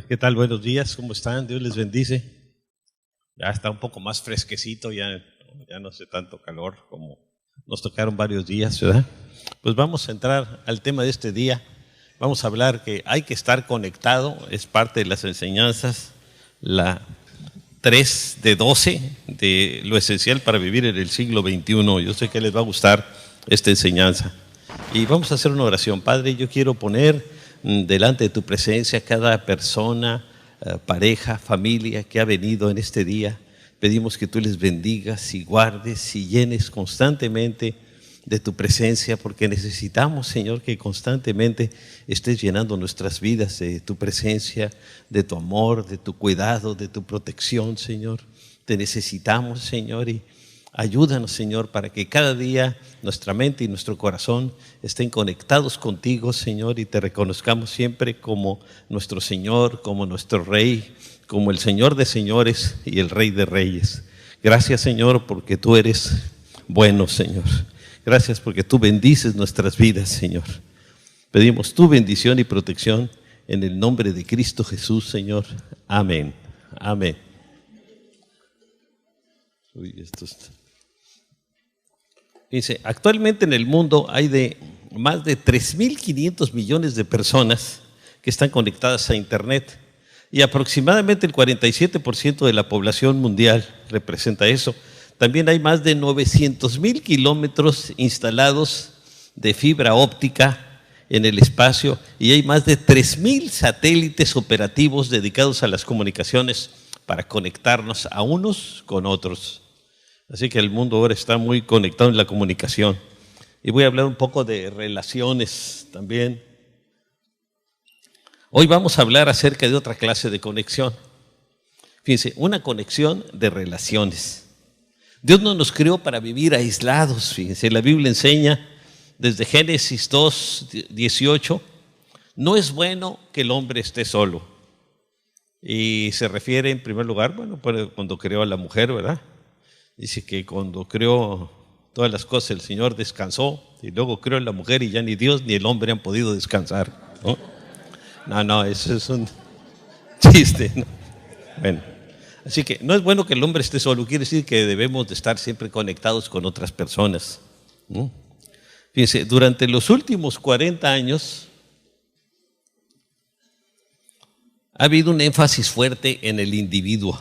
¿Qué tal? Buenos días, ¿cómo están? Dios les bendice. Ya está un poco más fresquecito, ya no hace tanto calor como nos tocaron varios días, ¿verdad? Pues vamos a entrar al tema de este día. Vamos a hablar que hay que estar conectado, es parte de las enseñanzas, la 3 de 12 de lo esencial para vivir en el siglo XXI. Yo sé que les va a gustar esta enseñanza. Y vamos a hacer una oración. Padre, yo quiero poner delante de tu presencia cada persona, pareja, familia que ha venido en este día. Pedimos que tú les bendigas y guardes y llenes constantemente de tu presencia, porque necesitamos, Señor, que constantemente estés llenando nuestras vidas de tu presencia, de tu amor, de tu cuidado, de tu protección, Señor. Te necesitamos, Señor, y ayúdanos, Señor, para que cada día nuestra mente y nuestro corazón estén conectados contigo, Señor, y te reconozcamos siempre como nuestro Señor, como nuestro Rey, como el Señor de señores y el Rey de reyes. Gracias, Señor, porque tú eres bueno, Señor. Gracias porque tú bendices nuestras vidas, Señor. Pedimos tu bendición y protección en el nombre de Cristo Jesús, Señor. Amén. Amén. Dice, actualmente en el mundo hay más de 3.500 millones de personas que están conectadas a Internet y aproximadamente el 47% de la población mundial representa eso. También hay más de 900,000 kilómetros instalados de fibra óptica en el espacio y hay más de 3,000 satélites operativos dedicados a las comunicaciones para conectarnos a unos con otros. Así que el mundo ahora está muy conectado en la comunicación. Y voy a hablar un poco de relaciones también. Hoy vamos a hablar acerca de otra clase de conexión. Fíjense, una conexión de relaciones. Dios no nos creó para vivir aislados. Fíjense, la Biblia enseña desde Génesis 2:18, no es bueno que el hombre esté solo. Y se refiere en primer lugar, bueno, cuando creó a la mujer, ¿verdad? Dice que cuando creó todas las cosas el Señor descansó y luego creó a la mujer y ya ni Dios ni el hombre han podido descansar, ¿no? No, eso es un chiste, ¿no? Bueno, así que no es bueno que el hombre esté solo, quiere decir que debemos de estar siempre conectados con otras personas, ¿no? Fíjense, durante los últimos 40 años ha habido un énfasis fuerte en el individuo.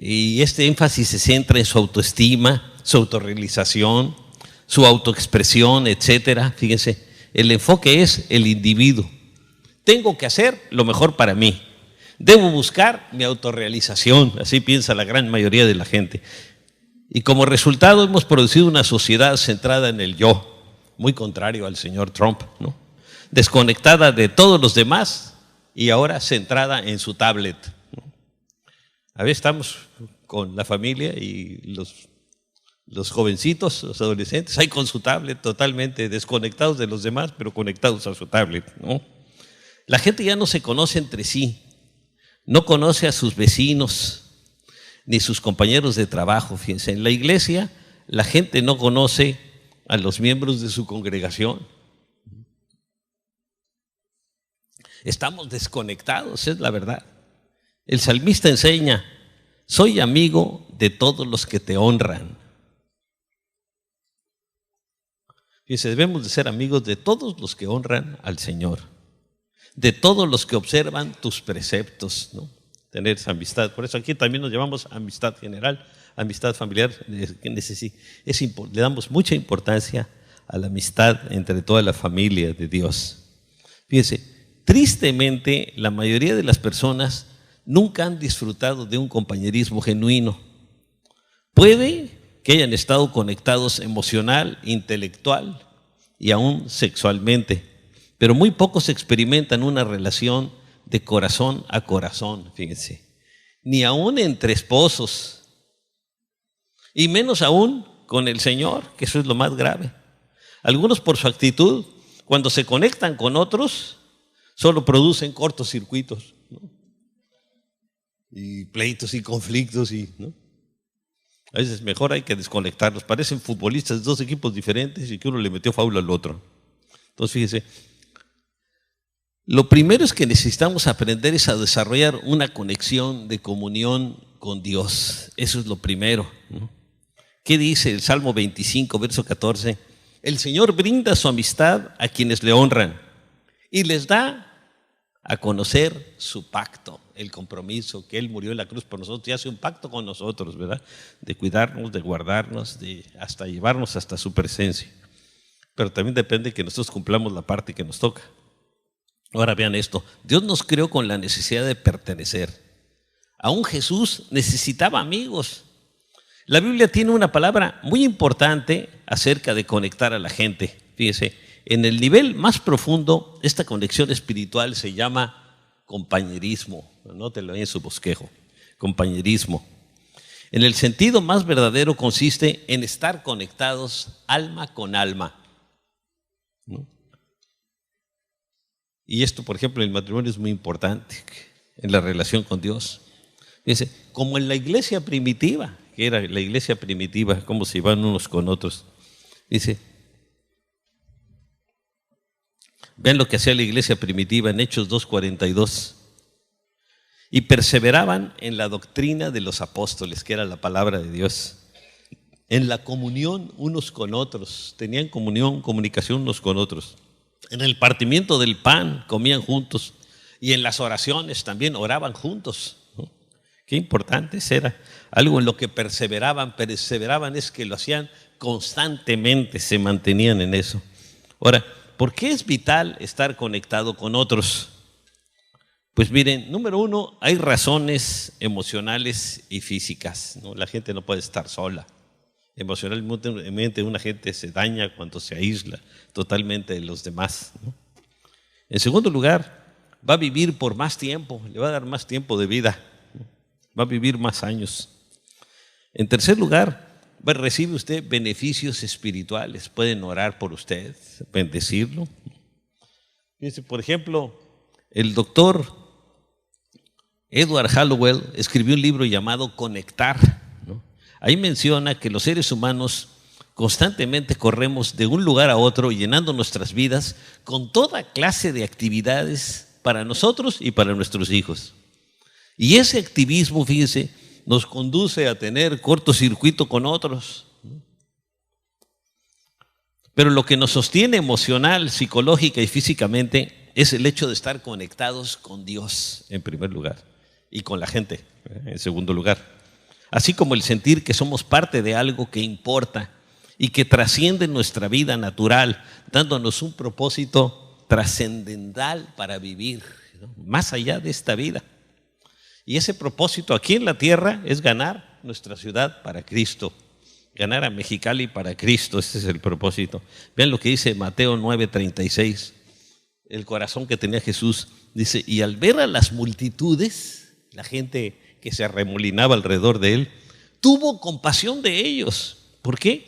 Y este énfasis se centra en su autoestima, su autorrealización, su autoexpresión, etcétera. Fíjense, el enfoque es el individuo. Tengo que hacer lo mejor para mí. Debo buscar mi autorrealización. Así piensa la gran mayoría de la gente. Y como resultado hemos producido una sociedad centrada en el yo, muy contrario al señor Trump, ¿no? Desconectada de todos los demás y ahora centrada en su tablet. A veces estamos con la familia y los jovencitos, los adolescentes, ahí con su tablet totalmente desconectados de los demás, pero conectados a su tablet, ¿no? La gente ya no se conoce entre sí, no conoce a sus vecinos ni sus compañeros de trabajo. Fíjense, en la iglesia la gente no conoce a los miembros de su congregación. Estamos desconectados, es la verdad. El salmista enseña, soy amigo de todos los que te honran. Fíjense, debemos de ser amigos de todos los que honran al Señor, de todos los que observan tus preceptos, ¿no? Tener esa amistad. Por eso aquí también nos llamamos amistad general, amistad familiar. Le damos mucha importancia a la amistad entre toda la familia de Dios. Fíjense, tristemente la mayoría de las personas nunca han disfrutado de un compañerismo genuino. Puede que hayan estado conectados emocional, intelectual y aún sexualmente, pero muy pocos experimentan una relación de corazón a corazón, fíjense, ni aún entre esposos, y menos aún con el Señor, que eso es lo más grave. Algunos por su actitud, cuando se conectan con otros, solo producen cortocircuitos, ¿no? Y pleitos y conflictos, ¿no? A veces mejor hay que desconectarlos. Parecen futbolistas de dos equipos diferentes y que uno le metió faula al otro. Entonces fíjese, Lo primero es que necesitamos aprender es a desarrollar una conexión de comunión con Dios. Eso es lo primero, ¿no? ¿Qué dice el Salmo 25, verso 14? El Señor brinda su amistad a quienes le honran y les da a conocer su pacto, el compromiso que Él murió en la cruz por nosotros y hace un pacto con nosotros, ¿verdad? De cuidarnos, de guardarnos, de hasta llevarnos hasta su presencia. Pero también depende que nosotros cumplamos la parte que nos toca. Ahora vean esto, Dios nos creó con la necesidad de pertenecer. Aún Jesús necesitaba amigos. La Biblia tiene una palabra muy importante acerca de conectar a la gente. Fíjese, en el nivel más profundo, esta conexión espiritual se llama compañerismo. Anótelo ahí en su bosquejo, compañerismo. En el sentido más verdadero consiste en estar conectados alma con alma, ¿no? Y esto, por ejemplo, en el matrimonio es muy importante, en la relación con Dios. Fíjense, como en la iglesia primitiva, que era la iglesia primitiva, cómo se iban unos con otros. Dice, vean lo que hacía la iglesia primitiva en Hechos 2:42. Y perseveraban en la doctrina de los apóstoles, que era la palabra de Dios. En la comunión unos con otros, tenían comunicación unos con otros. En el partimiento del pan comían juntos y en las oraciones también oraban juntos, ¿no? Qué importante era. Algo en lo que perseveraban es que lo hacían constantemente, se mantenían en eso. Ahora, ¿por qué es vital estar conectado con otros? Pues miren, número uno, hay razones emocionales y físicas, ¿no? La gente no puede estar sola. Emocionalmente una gente se daña cuando se aísla totalmente de los demás, ¿no? En segundo lugar, va a vivir por más tiempo, le va a dar más tiempo de vida, ¿no? Va a vivir más años. En tercer lugar, recibe usted beneficios espirituales, pueden orar por usted, bendecirlo. Fíjense, por ejemplo, el doctor Edward Hallowell escribió un libro llamado Conectar, ¿no? Ahí menciona que los seres humanos constantemente corremos de un lugar a otro llenando nuestras vidas con toda clase de actividades para nosotros y para nuestros hijos. Y ese activismo, fíjense, nos conduce a tener cortocircuito con otros. Pero lo que nos sostiene emocional, psicológica y físicamente es el hecho de estar conectados con Dios en primer lugar y con la gente en segundo lugar. Así como el sentir que somos parte de algo que importa y que trasciende nuestra vida natural, dándonos un propósito trascendental para vivir, ¿no? Más allá de esta vida. Y ese propósito aquí en la tierra es ganar nuestra ciudad para Cristo, ganar a Mexicali para Cristo. Ese es el propósito. Vean lo que dice Mateo 9:36, el corazón que tenía Jesús. Dice, y al ver a las multitudes, la gente que se arremolinaba alrededor de él, tuvo compasión de ellos. ¿Por qué?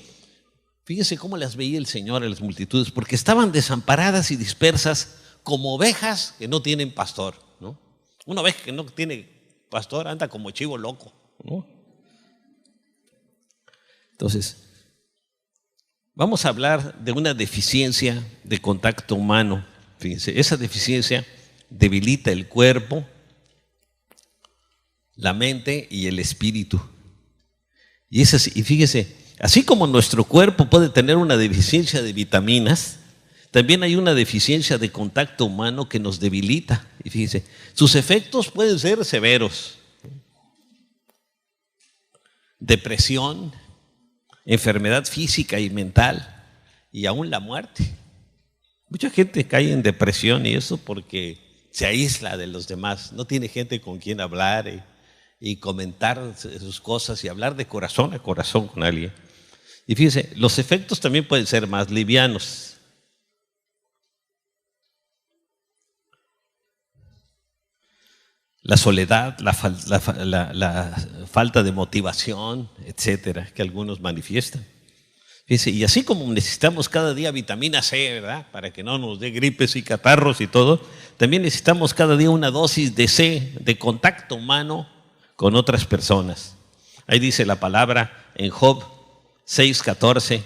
Fíjense cómo las veía el Señor a las multitudes, porque estaban desamparadas y dispersas como ovejas que no tienen pastor, ¿no? Una oveja que no tiene pastor anda como chivo loco, ¿no? Entonces, vamos a hablar de una deficiencia de contacto humano. Fíjense, esa deficiencia debilita el cuerpo, la mente y el espíritu. Y fíjese, así como nuestro cuerpo puede tener una deficiencia de vitaminas, también hay una deficiencia de contacto humano que nos debilita. Y fíjese, sus efectos pueden ser severos. Depresión, enfermedad física y mental, y aún la muerte. Mucha gente cae en depresión y eso porque se aísla de los demás, no tiene gente con quien hablar y comentar sus cosas y hablar de corazón a corazón con alguien. Y fíjense, los efectos también pueden ser más livianos. La soledad, la falta de motivación, etcétera, que algunos manifiestan. Fíjense, y así como necesitamos cada día vitamina C, ¿verdad?, para que no nos dé gripes y catarros y todo, también necesitamos cada día una dosis de C, de contacto humano con otras personas. Ahí dice la palabra en Job 6:14,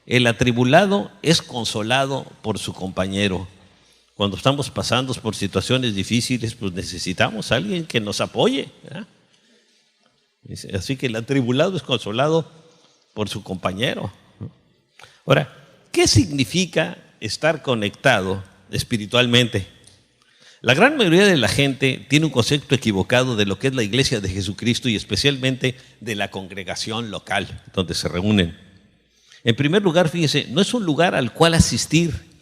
el atribulado es consolado por su compañero, Cuando estamos pasando por situaciones difíciles, pues necesitamos a alguien que nos apoye, ¿verdad? Así que el atribulado es consolado por su compañero. Ahora, ¿qué significa estar conectado espiritualmente? La gran mayoría de la gente tiene un concepto equivocado de lo que es la iglesia de Jesucristo y especialmente de la congregación local donde se reúnen. En primer lugar, fíjense, no es un lugar al cual asistir,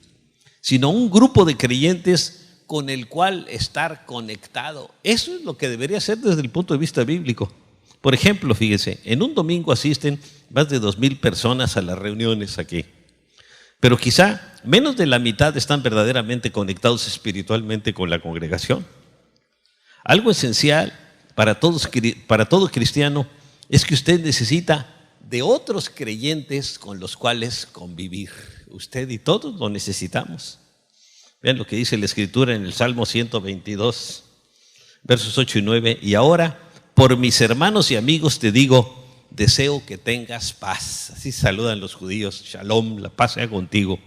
sino un grupo de creyentes con el cual estar conectado. Eso es lo que debería ser desde el punto de vista bíblico. Por ejemplo, fíjense, en un domingo asisten más de 2,000 personas a las reuniones aquí. Pero quizá menos de la mitad están verdaderamente conectados espiritualmente con la congregación. Algo esencial para todo cristiano es que usted necesita de otros creyentes con los cuales convivir. Usted y todos lo necesitamos. Vean lo que dice la Escritura en el Salmo 122, versos 8 y 9. Y ahora, por mis hermanos y amigos te digo, deseo que tengas paz. Así saludan los judíos. Shalom, la paz sea contigo.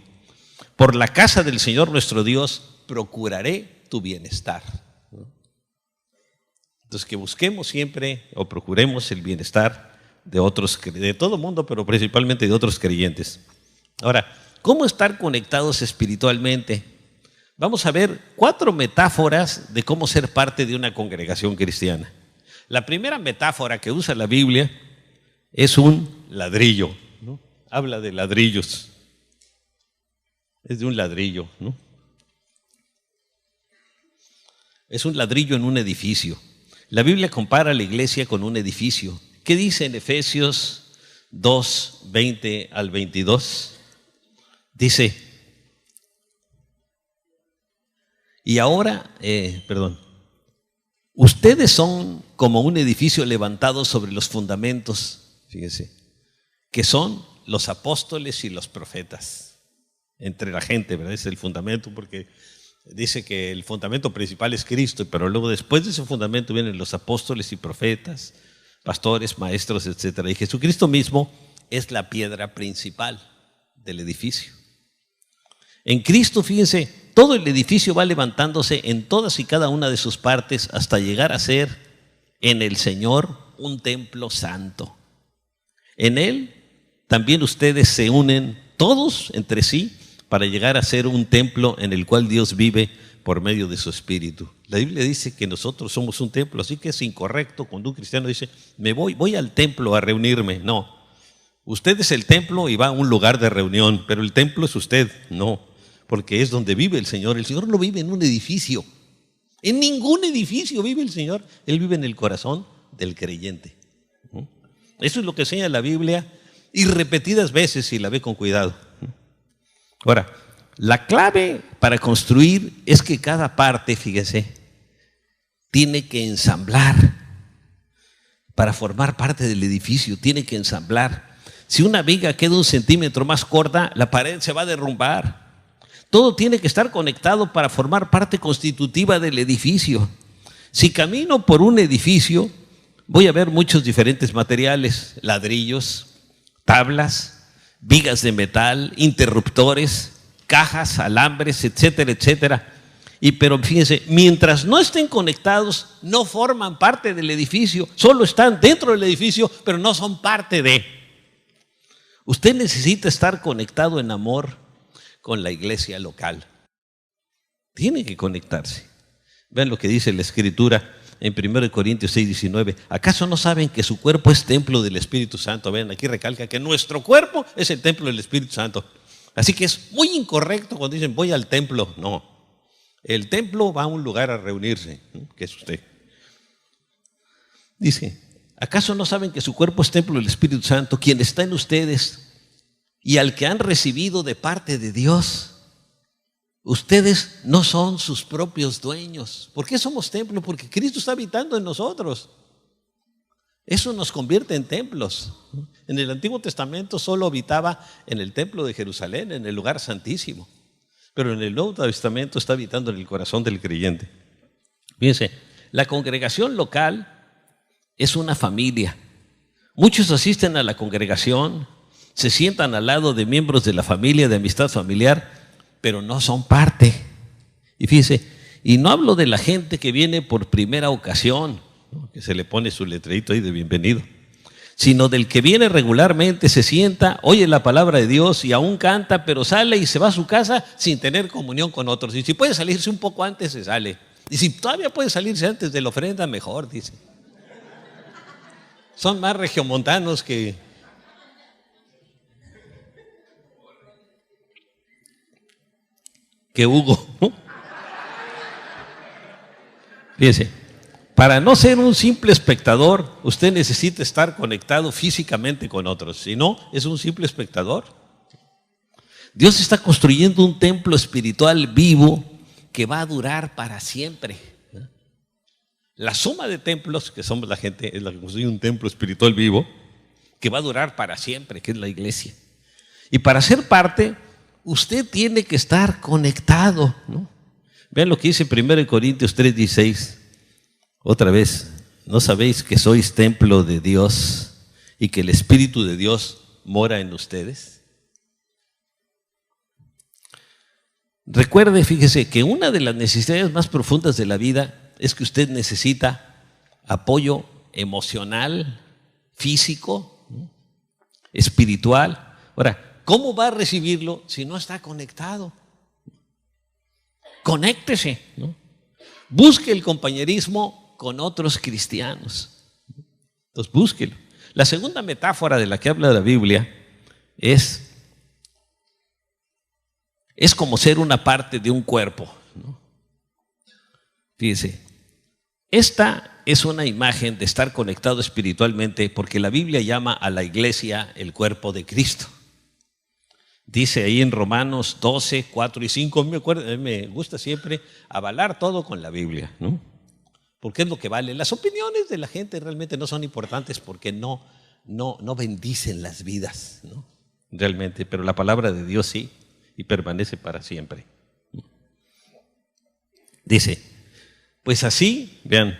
Por la casa del Señor nuestro Dios, procuraré tu bienestar. Entonces, que busquemos siempre o procuremos el bienestar de otros, de todo el mundo, pero principalmente de otros creyentes. Ahora, ¿cómo estar conectados espiritualmente? Vamos a ver 4 metáforas de cómo ser parte de una congregación cristiana. La primera metáfora que usa la Biblia es un ladrillo, ¿no? Habla de ladrillos. Es de un ladrillo, ¿no? Es un ladrillo en un edificio. La Biblia compara a la iglesia con un edificio. ¿Qué dice en Efesios 2, 20 al 22? Dice, y ahora, ustedes son como un edificio levantado sobre los fundamentos, fíjense, que son los apóstoles y los profetas. Entre la gente, ¿verdad? Es el fundamento, porque dice que el fundamento principal es Cristo, pero luego después de ese fundamento vienen los apóstoles y profetas, pastores, maestros, etc. Y Jesucristo mismo es la piedra principal del edificio. En Cristo, fíjense, todo el edificio va levantándose en todas y cada una de sus partes hasta llegar a ser en el Señor un templo santo. En Él también ustedes se unen todos entre sí para llegar a ser un templo en el cual Dios vive por medio de su Espíritu. La Biblia dice que nosotros somos un templo, así que es incorrecto cuando un cristiano dice, voy al templo a reunirme. No, usted es el templo y va a un lugar de reunión, pero el templo es usted. No, porque es donde vive el Señor. El Señor no vive en un edificio. En ningún edificio vive el Señor. Él vive en el corazón del creyente. Eso es lo que enseña la Biblia y repetidas veces si la ve con cuidado. Ahora, la clave para construir es que cada parte, fíjese, tiene que ensamblar. Para formar parte del edificio, tiene que ensamblar. Si una viga queda 1 centímetro más corta, la pared se va a derrumbar. Todo tiene que estar conectado para formar parte constitutiva del edificio. Si camino por un edificio, voy a ver muchos diferentes materiales, ladrillos, tablas, vigas de metal, interruptores, cajas, alambres, etcétera, etcétera. Pero fíjense, mientras no estén conectados, no forman parte del edificio, solo están dentro del edificio, pero no son parte de. Usted necesita estar conectado en amor con la iglesia local. Tiene que conectarse. Vean lo que dice la Escritura en 1 Corintios 6, 19. ¿Acaso no saben que su cuerpo es templo del Espíritu Santo? Vean, aquí recalca que nuestro cuerpo es el templo del Espíritu Santo. Así que es muy incorrecto cuando dicen voy al templo. No, el templo va a un lugar a reunirse, que es usted. Dice, ¿acaso no saben que su cuerpo es templo del Espíritu Santo, quien está en ustedes y al que han recibido de parte de Dios? Ustedes no son sus propios dueños. ¿Por qué somos templo? Porque Cristo está habitando en nosotros. Eso nos convierte en templos. En el Antiguo Testamento solo habitaba en el templo de Jerusalén, en el lugar santísimo. Pero en el Nuevo Testamento está habitando en el corazón del creyente. Fíjense, la congregación local es una familia. Muchos asisten a la congregación, se sientan al lado de miembros de la familia, de amistad familiar, pero no son parte. Y fíjese, y no hablo de la gente que viene por primera ocasión, ¿no?, que se le pone su letrerito ahí de bienvenido, sino del que viene regularmente, se sienta, oye la palabra de Dios y aún canta, pero sale y se va a su casa sin tener comunión con otros. Y si puede salirse un poco antes, se sale. Y si todavía puede salirse antes de la ofrenda, mejor, dice. Son más regiomontanos que Hugo, ¿no? Fíjese, para no ser un simple espectador, usted necesita estar conectado físicamente con otros. Si no, es un simple espectador. Dios está construyendo un templo espiritual vivo que va a durar para siempre. La suma de templos que somos la gente es la que construye un templo espiritual vivo que va a durar para siempre, que es la iglesia. Y para ser parte, usted tiene que estar conectado, ¿no? Vean lo que dice 1 Corintios 3:16. Otra vez, ¿no sabéis que sois templo de Dios y que el Espíritu de Dios mora en ustedes? Recuerde, fíjese, que una de las necesidades más profundas de la vida es que usted necesita apoyo emocional, físico, ¿no?, espiritual. Ahora, ¿cómo va a recibirlo si no está conectado? Conéctese, ¿no? Busque el compañerismo con otros cristianos. Entonces, búsquelo. La segunda metáfora de la que habla la Biblia es como ser una parte de un cuerpo, ¿no? Fíjese, esta es una imagen de estar conectado espiritualmente porque la Biblia llama a la iglesia el cuerpo de Cristo. Dice ahí en Romanos 12, 4 y 5, me gusta siempre avalar todo con la Biblia, ¿no? Porque es lo que vale. Las opiniones de la gente realmente no son importantes porque no bendicen las vidas, ¿no?, realmente, pero la palabra de Dios sí, y permanece para siempre. Dice, pues así, vean,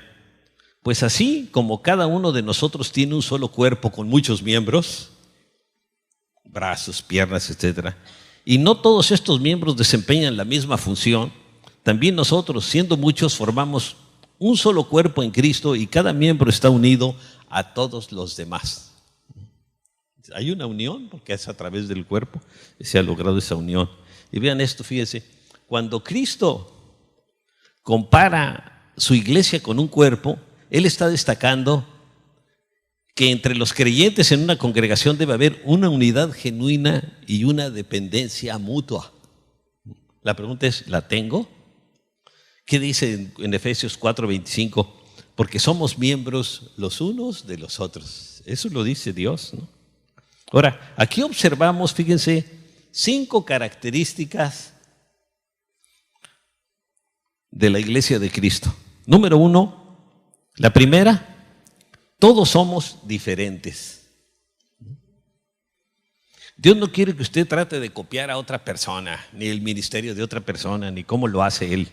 pues así como cada uno de nosotros tiene un solo cuerpo con muchos miembros, brazos, piernas, etcétera, y no todos estos miembros desempeñan la misma función, también nosotros, siendo muchos, formamos un solo cuerpo en Cristo y cada miembro está unido a todos los demás. Hay una unión porque es a través del cuerpo que se ha logrado esa unión. Y vean esto, fíjense, cuando Cristo compara su iglesia con un cuerpo, Él está destacando que entre los creyentes en una congregación debe haber una unidad genuina y una dependencia mutua. La pregunta es, ¿la tengo? ¿Qué dice en Efesios 4:25? Porque somos miembros los unos de los otros. Eso lo dice Dios, ¿no? Ahora, aquí observamos, fíjense, 5 características de la iglesia de Cristo. Número 1, la primera, todos somos diferentes. Dios no quiere que usted trate de copiar a otra persona, ni el ministerio de otra persona, ni cómo lo hace Él.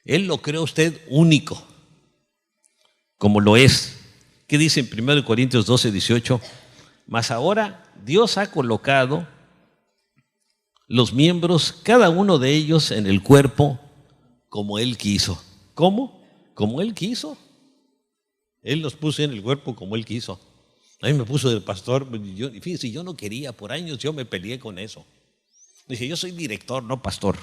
Él lo creó usted único, como lo es. ¿Qué dice en 1 Corintios 12:18? Mas ahora Dios ha colocado los miembros, cada uno de ellos, en el cuerpo como Él quiso. ¿Cómo? Como Él quiso. Él los puso en el cuerpo como Él quiso. A mí me puso de pastor, fíjense, yo no quería, por años yo me peleé con eso. Dije, yo soy director, no pastor.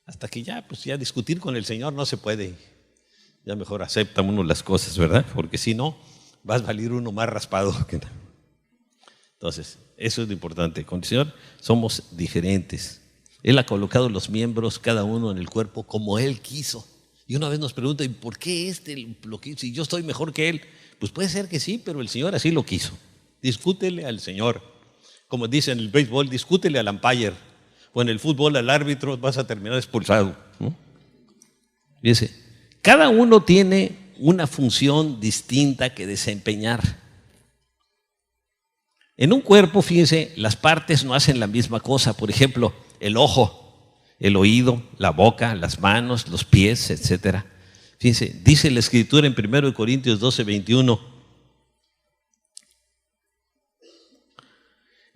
Hasta que ya discutir con el Señor no se puede. Ya mejor acepta uno las cosas, ¿verdad? Porque si no, va a salir uno más raspado que nada. Entonces, eso es lo importante. Con el Señor somos diferentes. Él ha colocado los miembros, cada uno en el cuerpo, como Él quiso. Y una vez nos pregunta, ¿y por qué lo quiso? Si yo estoy mejor que Él. Pues puede ser que sí, pero el Señor así lo quiso. Discútele al Señor. Como dicen en el béisbol, discútele al umpire. O en el fútbol al árbitro, vas a terminar expulsado, ¿no? Fíjense, cada uno tiene una función distinta que desempeñar. En un cuerpo, fíjense, las partes no hacen la misma cosa. Por ejemplo, el ojo, el oído, la boca, las manos, los pies, etcétera. Fíjense, dice la Escritura en 1 Corintios 12:21.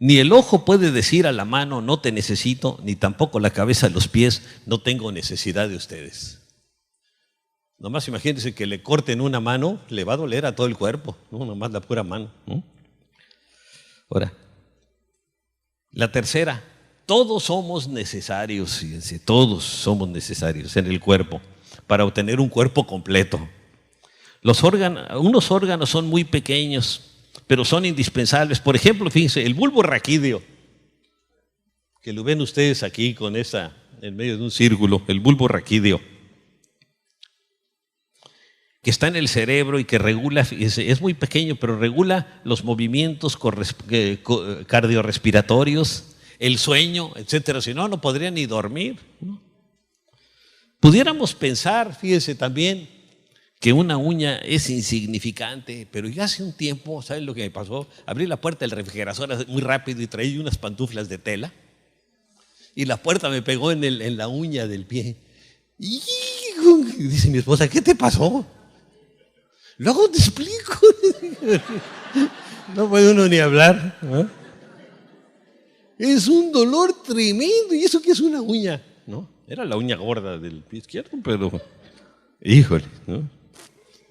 Ni el ojo puede decir a la mano, no te necesito, ni tampoco la cabeza a los pies, no tengo necesidad de ustedes. Nomás imagínense que le corten una mano, le va a doler a todo el cuerpo, no nomás la pura mano, ¿no? Ahora, la tercera, todos somos necesarios, fíjense, todos somos necesarios en el cuerpo para obtener un cuerpo completo. Unos órganos son muy pequeños, pero son indispensables. Por ejemplo, fíjense, el bulbo raquídeo, que lo ven ustedes aquí con esa, en medio de un círculo, el bulbo raquídeo, que está en el cerebro y que regula, fíjense, es muy pequeño, pero regula los movimientos cardiorrespiratorios, el sueño, etcétera. Si no, no podría ni dormir, ¿no? Pudiéramos pensar, fíjense también, que una uña es insignificante, pero ya hace un tiempo, ¿saben lo que me pasó? Abrí la puerta del refrigerador muy rápido y traí unas pantuflas de tela y la puerta me pegó en la uña del pie. Y dice mi esposa, ¿qué te pasó? Luego te explico. No puede uno ni hablar, ¿no? Es un dolor tremendo. ¿Y eso qué es una uña? ¿No? Era la uña gorda del pie izquierdo, pero híjole, ¿no?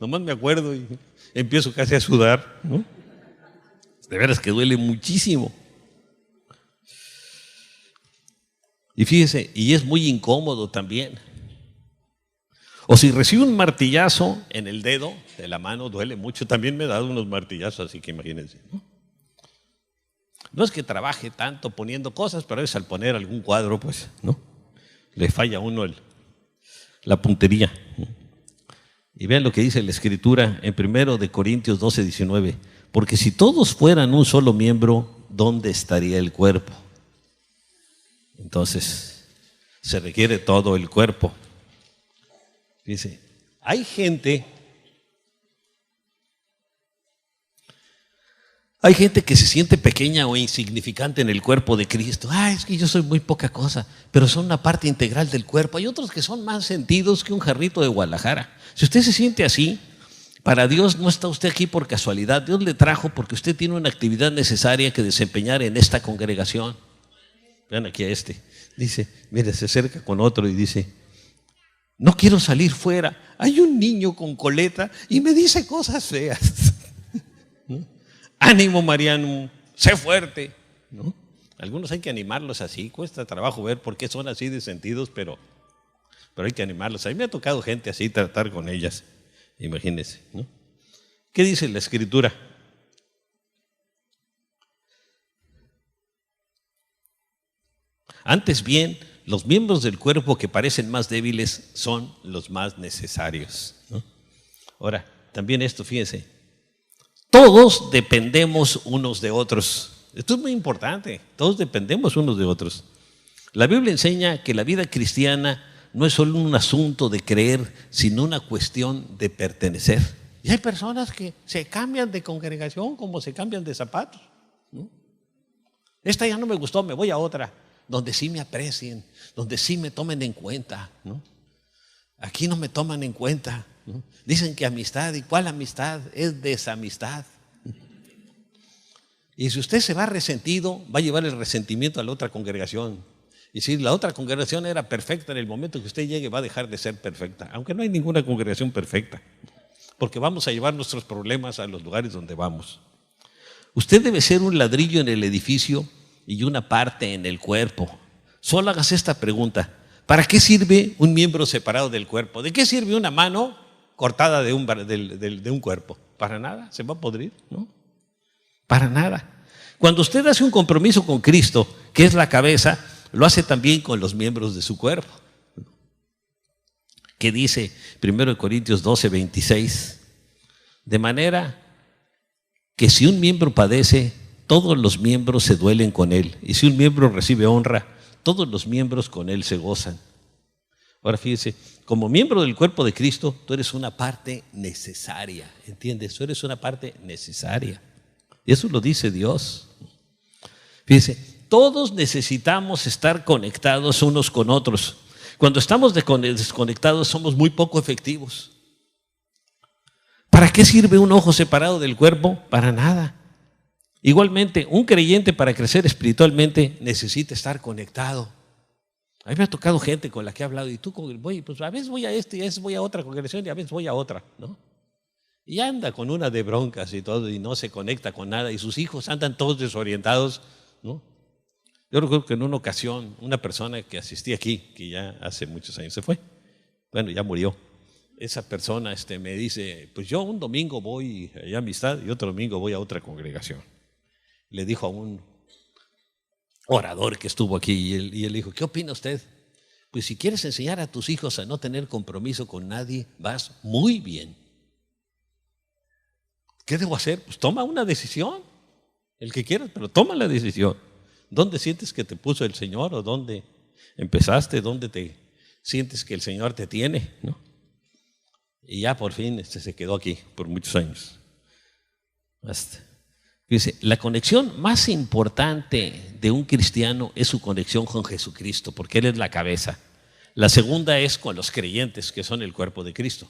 Nomás me acuerdo y empiezo casi a sudar, ¿no? De veras que duele muchísimo. Y fíjese, y es muy incómodo también. O si recibe un martillazo en el dedo de la mano, duele mucho. También me he dado unos martillazos, así que imagínense, ¿no? No es que trabaje tanto poniendo cosas, pero a veces al poner algún cuadro, pues, ¿no? Le falla a uno la puntería, ¿no? Y vean lo que dice la Escritura en 1 Corintios 12, 19. Porque si todos fueran un solo miembro, ¿dónde estaría el cuerpo? Entonces, se requiere todo el cuerpo. Dice, hay gente que se siente pequeña o insignificante en el cuerpo de Cristo. Es que yo soy muy poca cosa, pero son una parte integral del cuerpo. Hay otros que son más sentidos que un jarrito de Guadalajara. Si usted se siente así, para Dios no está usted aquí por casualidad. Dios le trajo porque usted tiene una actividad necesaria que desempeñar en esta congregación. Vean aquí a este. Dice, mire, se acerca con otro y dice, no quiero salir fuera. Hay un niño con coleta y me dice cosas feas. ¿No? Ánimo, Mariano, sé fuerte, ¿no? Algunos hay que animarlos así, cuesta trabajo ver por qué son así de sentidos, pero hay que animarlos. A mí me ha tocado gente así, tratar con ellas, imagínense, ¿no? ¿Qué dice la Escritura? Antes bien, los miembros del cuerpo que parecen más débiles son los más necesarios, ¿no? Ahora, también esto, fíjense, todos dependemos unos de otros. Esto es muy importante, todos dependemos unos de otros. La Biblia enseña que la vida cristiana no es solo un asunto de creer, sino una cuestión de pertenecer. Y hay personas que se cambian de congregación como se cambian de zapatos, ¿no? Esta ya no me gustó, me voy a otra, donde sí me aprecien, donde sí me tomen en cuenta, ¿no? Aquí no me toman en cuenta, ¿no? Dicen que amistad, ¿y cuál amistad? Es desamistad. Y si usted se va resentido, va a llevar el resentimiento a la otra congregación. Y si la otra congregación era perfecta, en el momento que usted llegue va a dejar de ser perfecta, aunque no hay ninguna congregación perfecta, porque vamos a llevar nuestros problemas a los lugares donde vamos. Usted debe ser un ladrillo en el edificio y una parte en el cuerpo. Solo hagas esta pregunta: ¿para qué sirve un miembro separado del cuerpo? ¿De qué sirve una mano cortada de un cuerpo? Para nada, se va a podrir, ¿no? Para nada. Cuando usted hace un compromiso con Cristo, que es la cabeza, lo hace también con los miembros de su cuerpo. ¿Qué dice 1 Corintios 12, 26? De manera que si un miembro padece, todos los miembros se duelen con él. Y si un miembro recibe honra, todos los miembros con él se gozan. Ahora fíjese, como miembro del cuerpo de Cristo, tú eres una parte necesaria. ¿Entiendes? Tú eres una parte necesaria. Y eso lo dice Dios. Fíjese, todos necesitamos estar conectados unos con otros. Cuando estamos desconectados somos muy poco efectivos. ¿Para qué sirve un ojo separado del cuerpo? Para nada. Igualmente, un creyente para crecer espiritualmente necesita estar conectado. A mí me ha tocado gente con la que he hablado y tú, pues a veces voy a y a veces voy a otra congregación y a veces voy a otra, ¿no? Y anda con una de broncas y todo y no se conecta con nada y sus hijos andan todos desorientados, ¿no? Yo recuerdo que en una ocasión una persona que asistía aquí, que ya hace muchos años se fue, bueno, ya murió. Esa persona me dice, pues yo un domingo voy a Amistad y otro domingo voy a otra congregación. Le dijo a un orador que estuvo aquí y él dijo, ¿qué opina usted? Pues si quieres enseñar a tus hijos a no tener compromiso con nadie, vas muy bien. ¿Qué debo hacer? Pues toma una decisión, el que quieras, pero toma la decisión. ¿Dónde sientes que te puso el Señor o dónde empezaste? ¿Dónde te sientes que el Señor te tiene? ¿No? Y ya por fin se quedó aquí por muchos años. Dice, la conexión más importante de un cristiano es su conexión con Jesucristo, porque Él es la cabeza. La segunda es con los creyentes, que son el cuerpo de Cristo.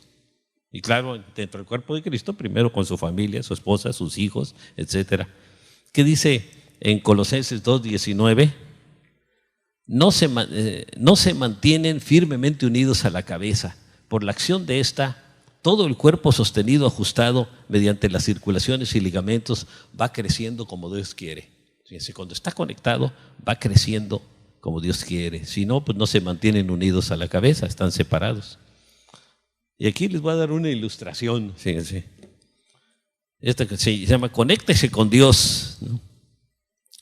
Y claro, dentro del cuerpo de Cristo, primero con su familia, su esposa, sus hijos, etc. ¿Qué dice en Colosenses 2:19? No se mantienen firmemente unidos a la cabeza. Por la acción de esta, todo el cuerpo sostenido, ajustado mediante las circulaciones y ligamentos, va creciendo como Dios quiere. Fíjense, cuando está conectado, va creciendo como Dios quiere. Si no, pues no se mantienen unidos a la cabeza, están separados. Y aquí les voy a dar una ilustración, fíjense. Esta que se llama Conéctese con Dios, ¿no?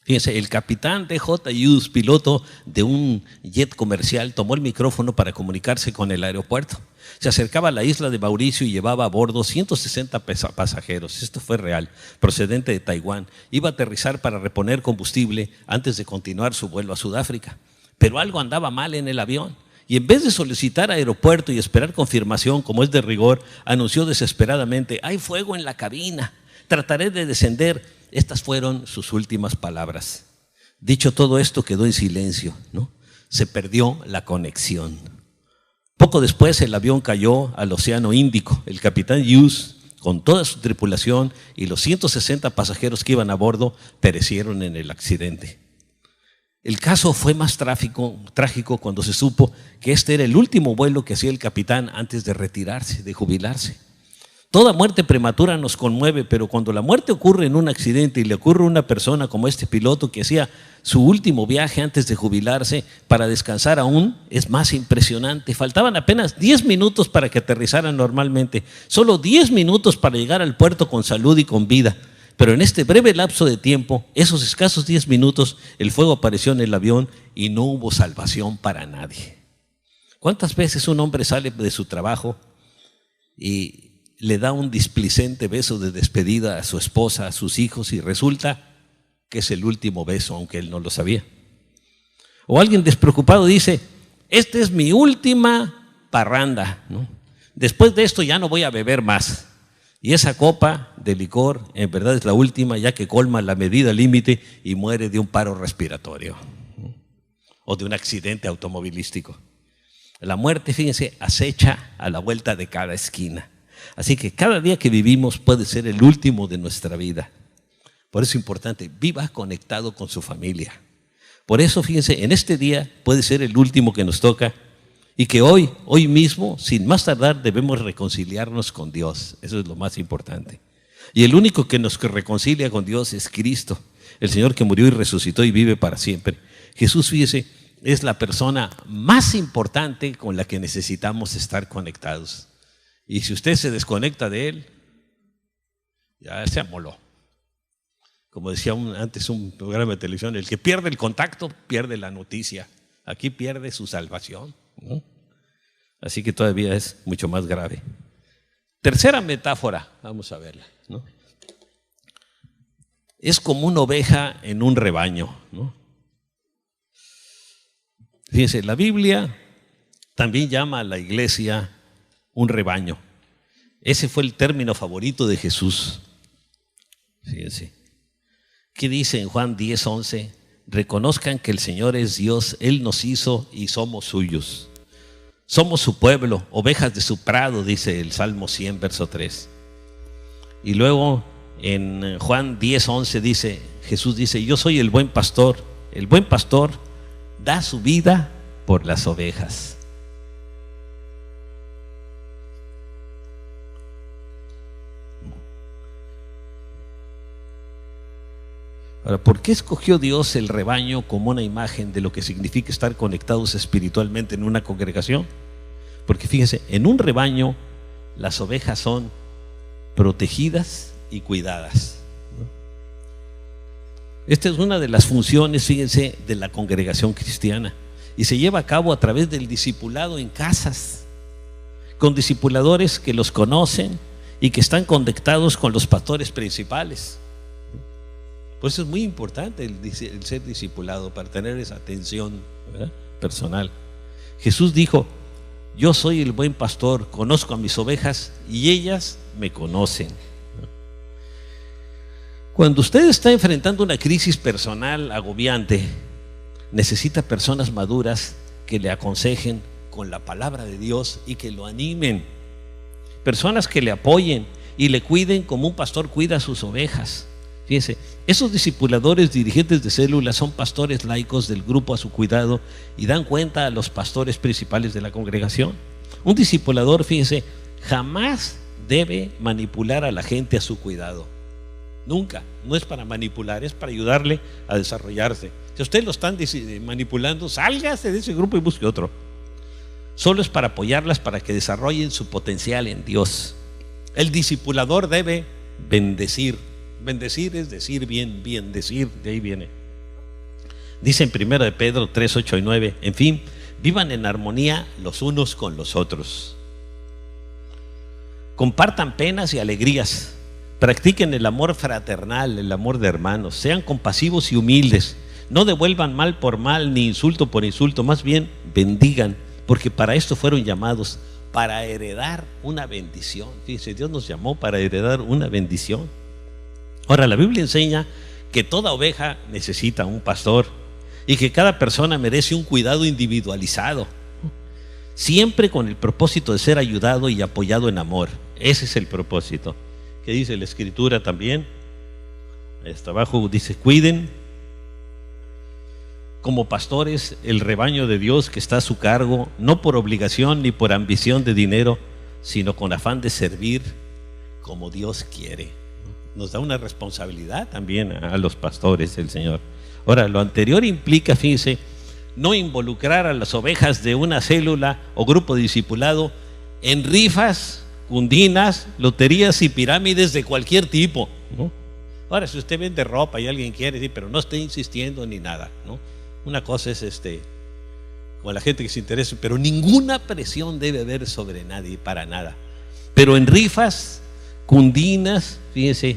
Fíjense, el capitán D.J. Hughes, piloto de un jet comercial, tomó el micrófono para comunicarse con el aeropuerto. Se acercaba a la isla de Mauricio y llevaba a bordo 160 pasajeros. Esto fue real, procedente de Taiwán. Iba a aterrizar para reponer combustible antes de continuar su vuelo a Sudáfrica. Pero algo andaba mal en el avión. Y en vez de solicitar aeropuerto y esperar confirmación, como es de rigor, anunció desesperadamente: hay fuego en la cabina, trataré de descender. Estas fueron sus últimas palabras. Dicho todo esto, quedó en silencio, ¿no? Se perdió la conexión. Poco después el avión cayó al Océano Índico. El capitán Hughes, con toda su tripulación y los 160 pasajeros que iban a bordo, perecieron en el accidente. El caso fue más trágico cuando se supo que este era el último vuelo que hacía el capitán antes de retirarse, de jubilarse. Toda muerte prematura nos conmueve, pero cuando la muerte ocurre en un accidente y le ocurre a una persona como este piloto que hacía su último viaje antes de jubilarse para descansar aún, es más impresionante. Faltaban apenas 10 minutos para que aterrizaran normalmente, solo 10 minutos para llegar al puerto con salud y con vida. Pero en este breve lapso de tiempo, esos escasos 10 minutos, el fuego apareció en el avión y no hubo salvación para nadie. ¿Cuántas veces un hombre sale de su trabajo y le da un displicente beso de despedida a su esposa, a sus hijos, y resulta que es el último beso, aunque él no lo sabía? O alguien despreocupado dice: esta es mi última parranda, ¿no? Después de esto ya no voy a beber más. Y esa copa de licor en verdad es la última, ya que colma la medida límite y muere de un paro respiratorio, ¿no? O de un accidente automovilístico. La muerte, fíjense, acecha a la vuelta de cada esquina. Así que cada día que vivimos puede ser el último de nuestra vida. Por eso es importante, viva conectado con su familia. Por eso, fíjense, en este día puede ser el último que nos toca y que hoy mismo, sin más tardar, debemos reconciliarnos con Dios. Eso es lo más importante. Y el único que nos reconcilia con Dios es Cristo, el Señor que murió y resucitó y vive para siempre. Jesús, fíjese, es la persona más importante con la que necesitamos estar conectados. Y si usted se desconecta de Él, ya se amoló. Como decía antes un programa de televisión, el que pierde el contacto pierde la noticia. Aquí pierde su salvación, ¿no? Así que todavía es mucho más grave. Tercera metáfora, vamos a verla, ¿no? Es como una oveja en un rebaño, ¿no? Fíjense, la Biblia también llama a la iglesia un rebaño. Ese fue el término favorito de Jesús. Fíjense. ¿Qué dice en Juan 10:11? Reconozcan que el Señor es Dios, Él nos hizo y somos suyos. Somos su pueblo, ovejas de su prado, dice el Salmo 100, verso 3. Y luego En Juan 10:11 dice, Jesús dice, yo soy el buen pastor da su vida por las ovejas. Ahora, ¿por qué escogió Dios el rebaño como una imagen de lo que significa estar conectados espiritualmente en una congregación? Porque fíjense, en un rebaño las ovejas son protegidas y cuidadas. Esta es una de las funciones, fíjense, de la congregación cristiana, y se lleva a cabo a través del discipulado en casas, con discipuladores que los conocen y que están conectados con los pastores principales. Por eso es muy importante el ser discipulado, para tener esa atención, ¿verdad?, personal. Jesús dijo, yo soy el buen pastor, conozco a mis ovejas y ellas me conocen. Cuando usted está enfrentando una crisis personal agobiante, necesita personas maduras que le aconsejen con la palabra de Dios y que lo animen. Personas que le apoyen y le cuiden como un pastor cuida a sus ovejas. Fíjense, esos discipuladores, dirigentes de células, son pastores laicos del grupo a su cuidado y dan cuenta a los pastores principales de la congregación. Un discipulador, fíjense, jamás debe manipular a la gente a su cuidado. Nunca. No es para manipular, es para ayudarle a desarrollarse. Si usted lo están manipulando, sálgase de ese grupo y busque otro. Solo es para apoyarlas, para que desarrollen su potencial en Dios. El discipulador debe bendecir. Bendecir es decir bien, bien decir, de ahí viene. Dice en 1 de Pedro 3, 8 y 9, en fin, vivan en armonía los unos con los otros. Compartan penas y alegrías. Practiquen el amor fraternal, el amor de hermanos. Sean compasivos y humildes. No devuelvan mal por mal ni insulto por insulto. Más bien, bendigan, porque para esto fueron llamados, para heredar una bendición. Fíjense, Dios nos llamó para heredar una bendición. Ahora, la Biblia enseña que toda oveja necesita un pastor y que cada persona merece un cuidado individualizado, siempre con el propósito de ser ayudado y apoyado en amor. Ese es el propósito. ¿Qué dice la Escritura también? Hasta abajo dice, cuiden como pastores el rebaño de Dios que está a su cargo, no por obligación ni por ambición de dinero, sino con afán de servir como Dios quiere. Nos da una responsabilidad también a los pastores el Señor. Ahora, lo anterior implica, fíjense, no involucrar a las ovejas de una célula o grupo discipulado en rifas, cundinas, loterías y pirámides de cualquier tipo, ¿no? Ahora, si usted vende ropa y alguien quiere, sí, pero no esté insistiendo ni nada, ¿no? Una cosa es con la gente que se interesa, pero ninguna presión debe haber sobre nadie, para nada. Pero en rifas, cundinas, fíjense,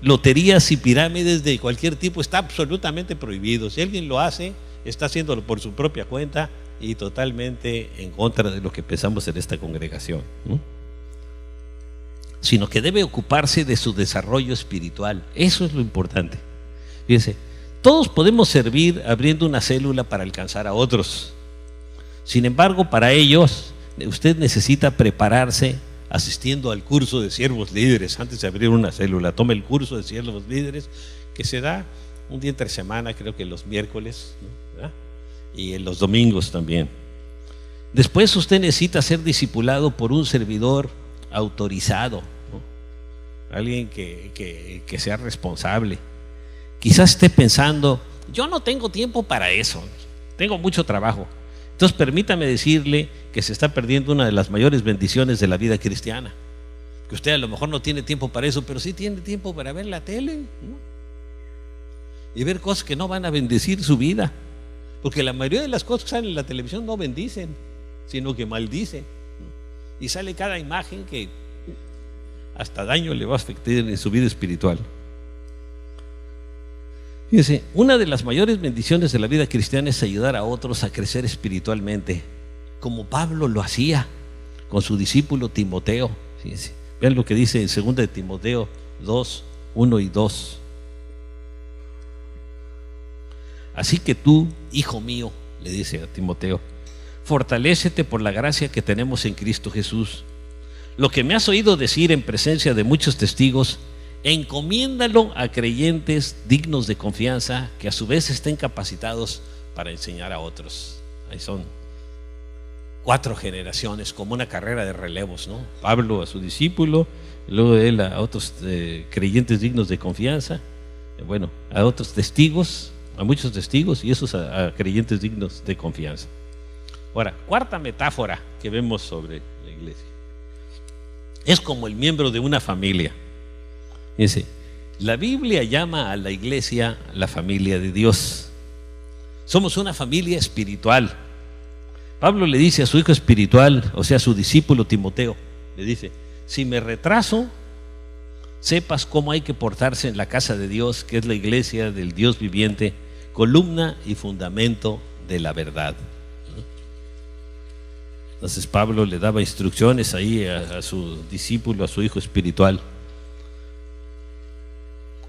loterías y pirámides de cualquier tipo está absolutamente prohibido. Si alguien lo hace, está haciéndolo por su propia cuenta y totalmente en contra de lo que pensamos en esta congregación, ¿no? Sino que debe ocuparse de su desarrollo espiritual. Eso es lo importante. Fíjense, todos podemos servir abriendo una célula para alcanzar a otros. Sin embargo, para ellos, usted necesita prepararse asistiendo al curso de siervos líderes antes de abrir una célula. Tome el curso de siervos líderes que se da un día entre semana, creo que los miércoles, ¿no?, y en los domingos también. Después usted necesita ser discipulado por un servidor autorizado, ¿no? Alguien que sea responsable. Quizás esté pensando, yo no tengo tiempo para eso, tengo mucho trabajo. Entonces permítame decirle que se está perdiendo una de las mayores bendiciones de la vida cristiana. Que usted a lo mejor no tiene tiempo para eso, pero sí tiene tiempo para ver la tele, ¿no?, y ver cosas que no van a bendecir su vida. Porque la mayoría de las cosas que salen en la televisión no bendicen, sino que maldicen, ¿no? Y sale cada imagen que hasta daño le va a afectar en su vida espiritual. Fíjense, una de las mayores bendiciones de la vida cristiana es ayudar a otros a crecer espiritualmente, como Pablo lo hacía con su discípulo Timoteo. Fíjense, vean lo que dice en 2 de Timoteo 2, 1 y 2. Así que tú, hijo mío, le dice a Timoteo, fortalécete por la gracia que tenemos en Cristo Jesús. Lo que me has oído decir en presencia de muchos testigos, encomiéndalo a creyentes dignos de confianza, que a su vez estén capacitados para enseñar a otros. Ahí son 4 generaciones, como una carrera de relevos, ¿no? Pablo a su discípulo, luego de él a otros creyentes dignos de confianza, bueno, a otros testigos, a muchos testigos, y esos a creyentes dignos de confianza. Ahora, 4ª metáfora que vemos sobre la iglesia. Es como el miembro de una familia. Dice, la Biblia llama a la iglesia la familia de Dios. Somos una familia espiritual. Pablo le dice a su hijo espiritual, o sea, a su discípulo Timoteo, le dice, si me retraso, sepas cómo hay que portarse en la casa de Dios, que es la iglesia del Dios viviente, columna y fundamento de la verdad. Entonces Pablo le daba instrucciones ahí a su discípulo, a su hijo espiritual.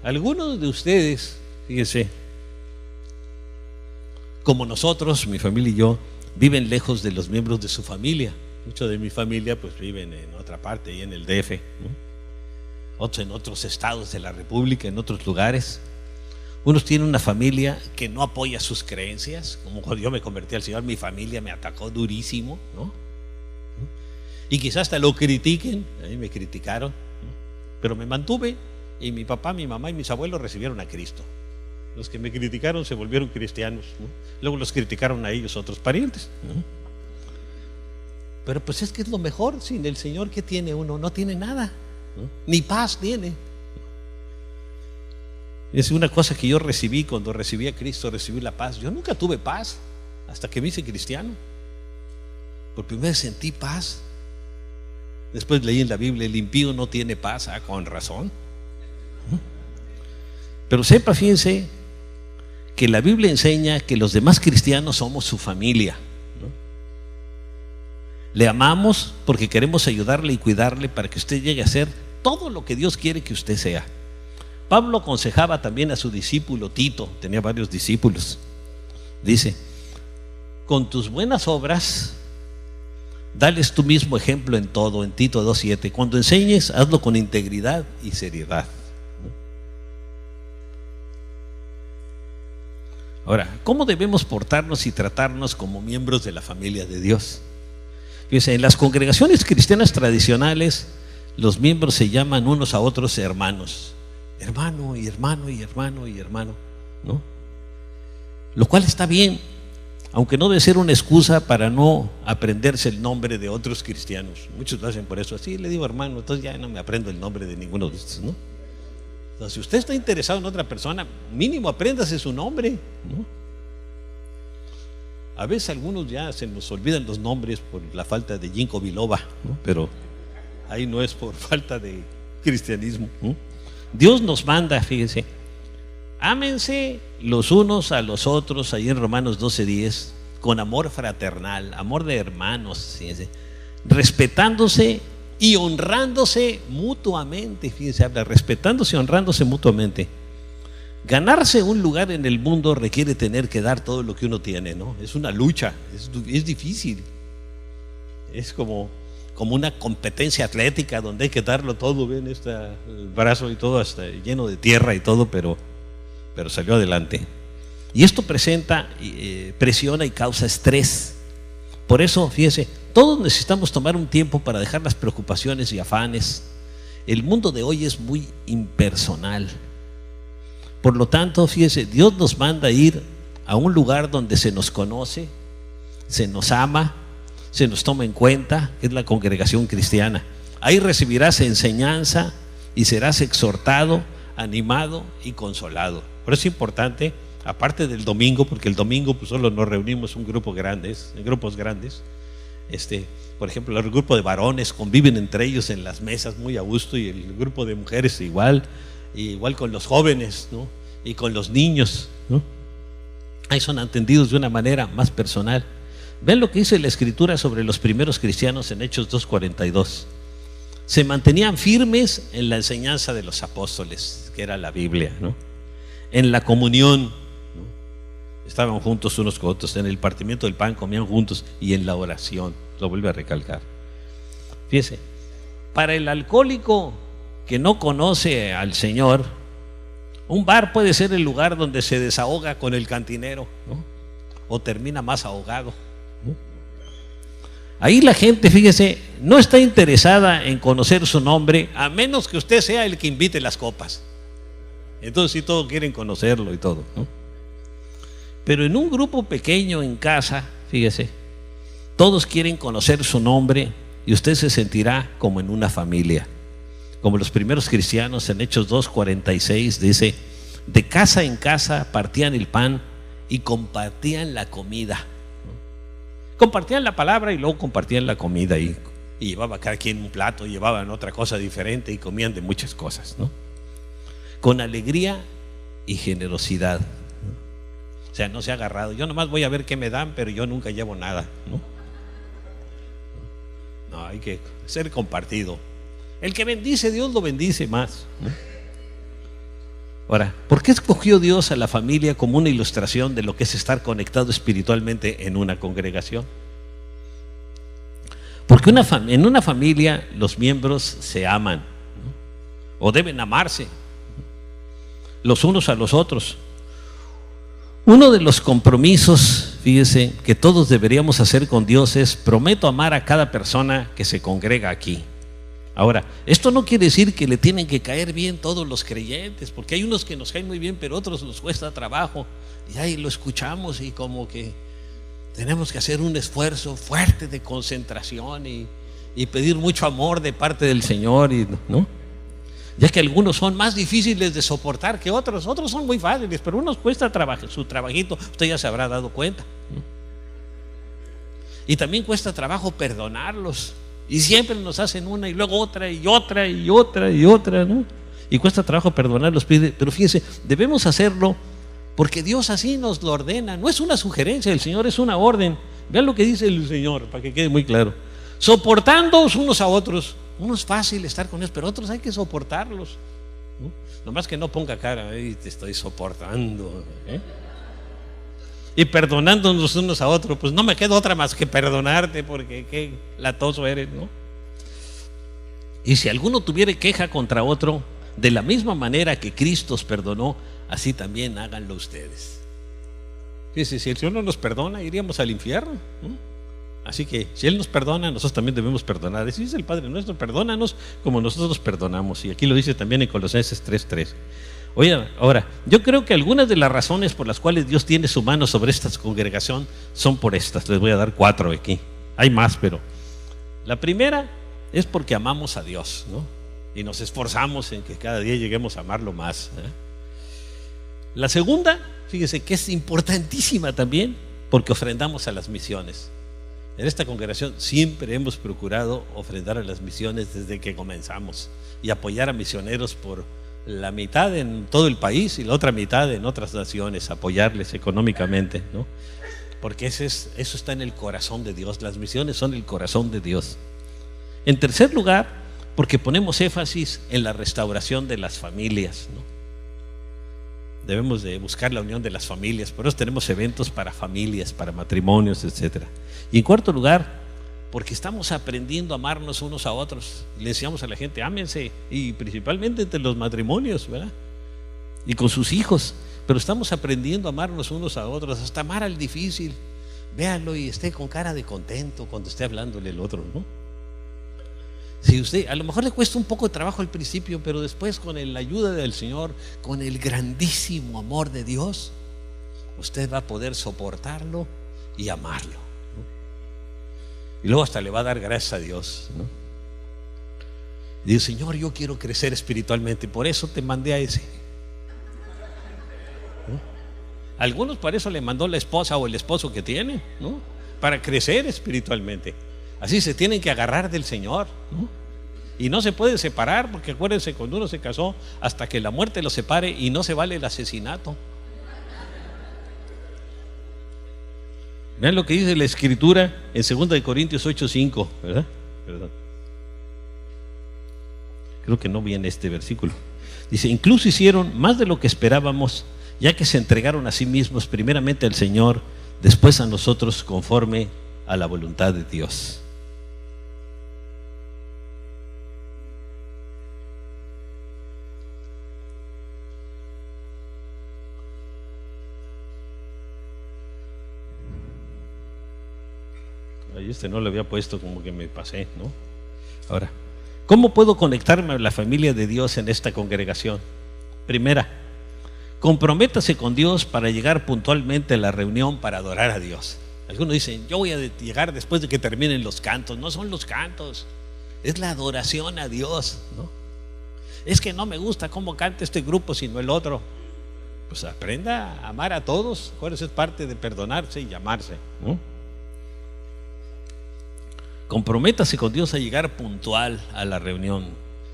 Algunos de ustedes, fíjense, como nosotros, mi familia y yo, viven lejos de los miembros de su familia. Muchos de mi familia pues viven en otra parte, ahí en el DF, ¿no? Otros en otros estados de la República, en otros lugares. Unos tienen una familia que no apoya sus creencias, como cuando yo me convertí al Señor, mi familia me atacó durísimo, ¿no? Y quizás hasta lo critiquen, a mí me criticaron, ¿no? Pero me mantuve, y mi papá, mi mamá y mis abuelos recibieron a Cristo. Los que me criticaron se volvieron cristianos, ¿no? Luego los criticaron a ellos otros parientes, ¿no? Pero pues es que es lo mejor. Sin el Señor, ¿qué tiene uno? No tiene nada, ¿no? Ni paz tiene. Es una cosa que yo recibí cuando recibí a Cristo, recibí la paz. Yo nunca tuve paz hasta que me hice cristiano. Por primera vez sentí paz. Después leí en la Biblia, el impío no tiene paz. Con razón. Pero sepa, fíjense, que la Biblia enseña que los demás cristianos somos su familia, ¿no? Le amamos porque queremos ayudarle y cuidarle para que usted llegue a ser todo lo que Dios quiere que usted sea. Pablo aconsejaba también a su discípulo Tito, tenía varios discípulos. Dice, con tus buenas obras, dales tú mismo ejemplo en todo, en Tito 2:7. Cuando enseñes, hazlo con integridad y seriedad. Ahora, ¿cómo debemos portarnos y tratarnos como miembros de la familia de Dios? Fíjense, en las congregaciones cristianas tradicionales, los miembros se llaman unos a otros hermanos. Hermano y hermano y hermano y hermano, ¿no? Lo cual está bien, aunque no debe ser una excusa para no aprenderse el nombre de otros cristianos. Muchos lo hacen por eso. Así le digo hermano, entonces ya no me aprendo el nombre de ninguno de estos, ¿no? Entonces, si usted está interesado en otra persona, mínimo apréndase su nombre, ¿no? A veces algunos ya se nos olvidan los nombres por la falta de ginkgo biloba, ¿no? Pero ahí no es por falta de cristianismo, ¿no? Dios nos manda, fíjense, ámense los unos a los otros, ahí en Romanos 12:10, con amor fraternal, amor de hermanos, fíjense, respetándose y honrándose mutuamente. Fíjense, habla respetándose y honrándose mutuamente. Ganarse un lugar en el mundo requiere tener que dar todo lo que uno tiene, ¿no? Es una lucha, es difícil. Es como una competencia atlética donde hay que darlo todo, ven, el brazo y todo hasta lleno de tierra y todo, pero salió adelante. Y esto presiona y causa estrés. Por eso, fíjense, todos necesitamos tomar un tiempo para dejar las preocupaciones y afanes. El mundo de hoy es muy impersonal. Por lo tanto, fíjense, Dios nos manda a ir a un lugar donde se nos conoce, se nos ama, se nos toma en cuenta, que es la congregación cristiana. Ahí recibirás enseñanza y serás exhortado, animado y consolado. Por eso es importante, aparte del domingo, porque el domingo pues solo nos reunimos en grupos grandes. Por ejemplo, el grupo de varones conviven entre ellos en las mesas muy a gusto, y el grupo de mujeres igual con los jóvenes, ¿no? Y con los niños, ¿no? Ahí son atendidos de una manera más personal. Ven lo que dice la Escritura sobre los primeros cristianos en Hechos 2:42. Se mantenían firmes en la enseñanza de los apóstoles, que era la Biblia, ¿no? En la comunión, ¿no? Estaban juntos unos con otros, en el partimiento del pan comían juntos, y en la oración. Lo vuelve a recalcar. Fíjese, para el alcohólico que no conoce al Señor, un bar puede ser el lugar donde se desahoga con el cantinero, ¿no? O termina más ahogado, ¿no? Ahí la gente, fíjese, no está interesada en conocer su nombre, a menos que usted sea el que invite las copas. Entonces sí, todos quieren conocerlo y todo, ¿no? Pero en un grupo pequeño en casa, fíjese, todos quieren conocer su nombre y usted se sentirá como en una familia. Como los primeros cristianos en Hechos 2:46 dice, de casa en casa partían el pan y compartían la comida. Compartían la palabra y luego compartían la comida y llevaba cada quien un plato, llevaban otra cosa diferente y comían de muchas cosas, ¿no? Con alegría y generosidad, ¿no? O sea, no se ha agarrado. Yo nomás voy a ver qué me dan, pero yo nunca llevo nada, ¿no? No, hay que ser compartido. El que bendice, Dios lo bendice más, ¿no? Ahora, ¿por qué escogió Dios a la familia como una ilustración de lo que es estar conectado espiritualmente en una congregación? Porque en una familia los miembros se aman, ¿no? O deben amarse, ¿no? Los unos a los otros. Uno de los compromisos, fíjese, que todos deberíamos hacer con Dios es: prometo amar a cada persona que se congrega aquí. Ahora, esto no quiere decir que le tienen que caer bien todos los creyentes, porque hay unos que nos caen muy bien, pero otros nos cuesta trabajo, y ahí lo escuchamos y como que tenemos que hacer un esfuerzo fuerte de concentración y pedir mucho amor de parte del Señor, ¿no? Ya que algunos son más difíciles de soportar que otros son muy fáciles, pero unos cuesta su trabajito, usted ya se habrá dado cuenta, ¿no? Y también cuesta trabajo perdonarlos. Y siempre nos hacen una y luego otra y otra y otra y otra, ¿no? Y cuesta trabajo perdonarlos, pero fíjense, debemos hacerlo porque Dios así nos lo ordena. No es una sugerencia, el Señor es una orden. Vean lo que dice el Señor, para que quede muy claro. Soportándoos unos a otros. Uno es fácil estar con ellos, pero otros hay que soportarlos, ¿no? Nomás que no ponga cara, te estoy soportando, ¿eh? Y perdonándonos unos a otros, pues no me queda otra más que perdonarte, porque qué latoso eres, ¿no? Y si alguno tuviere queja contra otro, de la misma manera que Cristo os perdonó, así también háganlo ustedes. Fíjense, si el Señor no nos perdona, iríamos al infierno, ¿no? Así que si Él nos perdona, nosotros también debemos perdonar. Así dice el Padre nuestro: perdónanos como nosotros perdonamos. Y aquí lo dice también en Colosenses 3:3. Oye, ahora, yo creo que algunas de las razones por las cuales Dios tiene su mano sobre esta congregación son por estas. Les voy a dar 4 aquí. Hay más, pero la primera es porque amamos a Dios, ¿no? Y nos esforzamos en que cada día lleguemos a amarlo más, ¿eh? La segunda, fíjese que es importantísima también, porque ofrendamos a las misiones. En esta congregación siempre hemos procurado ofrendar a las misiones desde que comenzamos y apoyar a misioneros por la mitad en todo el país y la otra mitad en otras naciones, apoyarles económicamente, ¿no? Porque eso está en el corazón de Dios. Las misiones son el corazón de Dios. En tercer lugar, porque ponemos énfasis en la restauración de las familias, ¿no? Debemos de buscar la unión de las familias, por eso tenemos eventos para familias, para matrimonios, etc. Y en cuarto lugar, porque estamos aprendiendo a amarnos unos a otros. Le decíamos a la gente: ámense, y principalmente entre los matrimonios, ¿verdad? Y con sus hijos. Pero estamos aprendiendo a amarnos unos a otros, hasta amar al difícil. Véanlo y esté con cara de contento cuando esté hablándole el otro, ¿no? Si usted, a lo mejor le cuesta un poco de trabajo al principio, pero después, con la ayuda del Señor, con el grandísimo amor de Dios, usted va a poder soportarlo y amarlo, ¿no? Y luego hasta le va a dar gracias a Dios, ¿no? Y dice: Señor, yo quiero crecer espiritualmente, por eso te mandé a ese, ¿no? Algunos para eso le mandó la esposa o el esposo que tiene, ¿no? Para crecer espiritualmente. Así se tienen que agarrar del Señor, ¿no? Y no se pueden separar, porque acuérdense, cuando uno se casó, hasta que la muerte los separe, y no se vale el asesinato. Vean lo que dice la Escritura en 2 Corintios 8:5, ¿verdad? Perdón. Creo que no viene este versículo. Dice: incluso hicieron más de lo que esperábamos, ya que se entregaron a sí mismos primeramente al Señor, después a nosotros, conforme a la voluntad de Dios. Ahí no lo había puesto, como que me pasé, ¿no? Ahora, ¿cómo puedo conectarme a la familia de Dios en esta congregación? Primera, comprométase con Dios para llegar puntualmente a la reunión para adorar a Dios. Algunos dicen, yo voy a llegar después de que terminen los cantos. No son los cantos, es la adoración a Dios, ¿no? Es que no me gusta cómo canta este grupo sino el otro. Pues aprenda a amar a todos. Eso es parte de perdonarse y amarse, ¿no? Comprométase con Dios a llegar puntual a la reunión.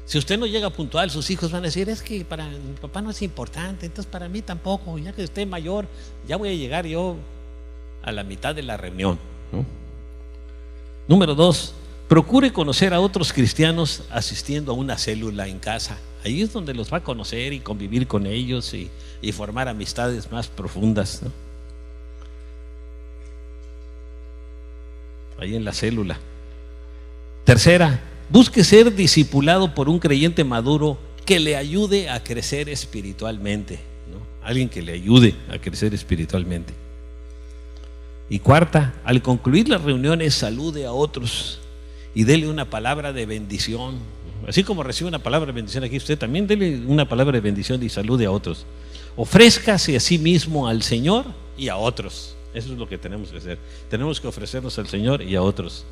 Si usted no llega puntual, sus hijos van a decir, es que para mi papá no es importante, entonces para mí tampoco, ya que esté mayor, ya voy a llegar yo a la mitad de la reunión, ¿no? Número 2, procure conocer a otros cristianos asistiendo a una célula en casa. Ahí es donde los va a conocer y convivir con ellos y formar amistades más profundas, ¿no? Ahí en la célula. Tercera, busque ser discipulado por un creyente maduro que le ayude a crecer espiritualmente, ¿no? Alguien que le ayude a crecer espiritualmente. Y cuarta, al concluir las reuniones, salude a otros y dele una palabra de bendición. Así como recibe una palabra de bendición aquí, usted también dele una palabra de bendición y salude a otros. Ofrézcase a sí mismo al Señor y a otros. Eso es lo que tenemos que hacer. Tenemos que ofrecernos al Señor y a otros.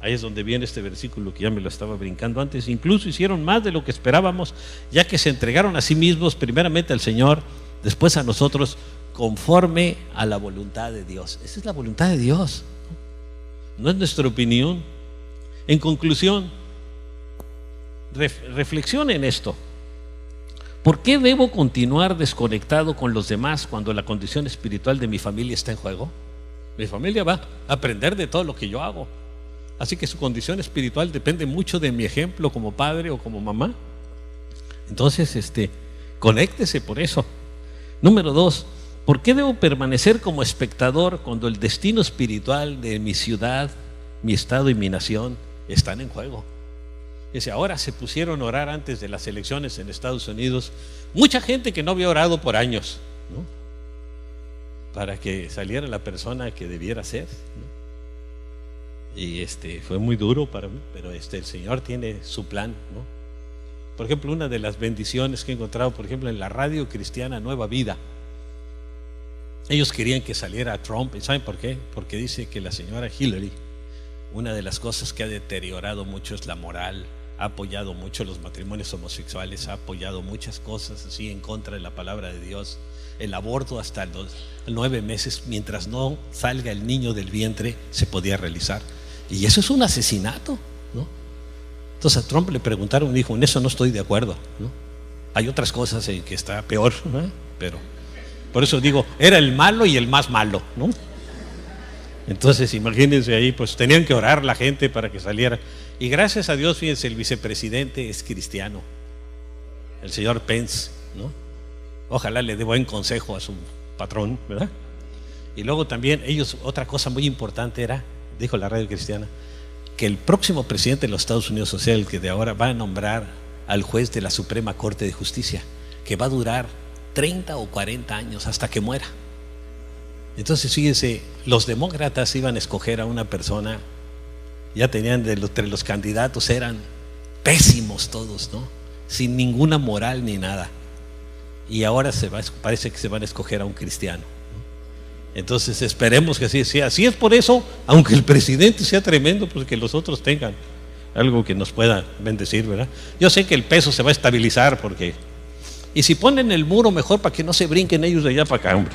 Ahí es donde viene este versículo que ya me lo estaba brincando antes. Incluso hicieron más de lo que esperábamos, ya que se entregaron a sí mismos, primeramente al Señor, después a nosotros, conforme a la voluntad de Dios. Esa es la voluntad de Dios, no es nuestra opinión. En conclusión, reflexione en esto. ¿Por qué debo continuar desconectado con los demás cuando la condición espiritual de mi familia está en juego? Mi familia va a aprender de todo lo que yo hago. Así que su condición espiritual depende mucho de mi ejemplo como padre o como mamá. Entonces, conéctese por eso. Número 2, ¿por qué debo permanecer como espectador cuando el destino espiritual de mi ciudad, mi estado y mi nación están en juego? Dice, ahora se pusieron a orar antes de las elecciones en Estados Unidos. Mucha gente que no había orado por años, ¿no? Para que saliera la persona que debiera ser, ¿no? Y fue muy duro para mí, pero el Señor tiene su plan, ¿no? Por ejemplo, una de las bendiciones que he encontrado, por ejemplo, en la radio cristiana Nueva Vida, ellos querían que saliera Trump. ¿Y saben por qué? Porque dice que la señora Hillary, una de las cosas que ha deteriorado mucho es la moral, ha apoyado mucho los matrimonios homosexuales, ha apoyado muchas cosas así en contra de la palabra de Dios, el aborto hasta los 9 meses, mientras no salga el niño del vientre, se podía realizar. Y eso es un asesinato, ¿no? Entonces a Trump le preguntaron y dijo, en eso no estoy de acuerdo, ¿no? Hay otras cosas en que está peor, ¿no? Pero por eso digo, era el malo y el más malo, ¿no? Entonces imagínense ahí, pues tenían que orar la gente para que saliera. Y gracias a Dios, fíjense, el vicepresidente es cristiano, el señor Pence, ¿no? Ojalá le dé buen consejo a su patrón, ¿verdad? Y luego también ellos, otra cosa muy importante era, dijo la radio cristiana, que el próximo presidente de los Estados Unidos, o sea, el que de ahora va a nombrar al juez de la Suprema Corte de Justicia, que va a durar 30 o 40 años hasta que muera. Entonces fíjense, los demócratas iban a escoger a una persona, ya tenían entre los candidatos, eran pésimos todos, ¿no? Sin ninguna moral ni nada. Y ahora parece que se van a escoger a un cristiano. Entonces esperemos que así sea. Así es, por eso, aunque el presidente sea tremendo, pues que los otros tengan algo que nos pueda bendecir, ¿verdad? Yo sé que el peso se va a estabilizar porque... Y si ponen el muro, mejor para que no se brinquen ellos de allá para acá, hombre.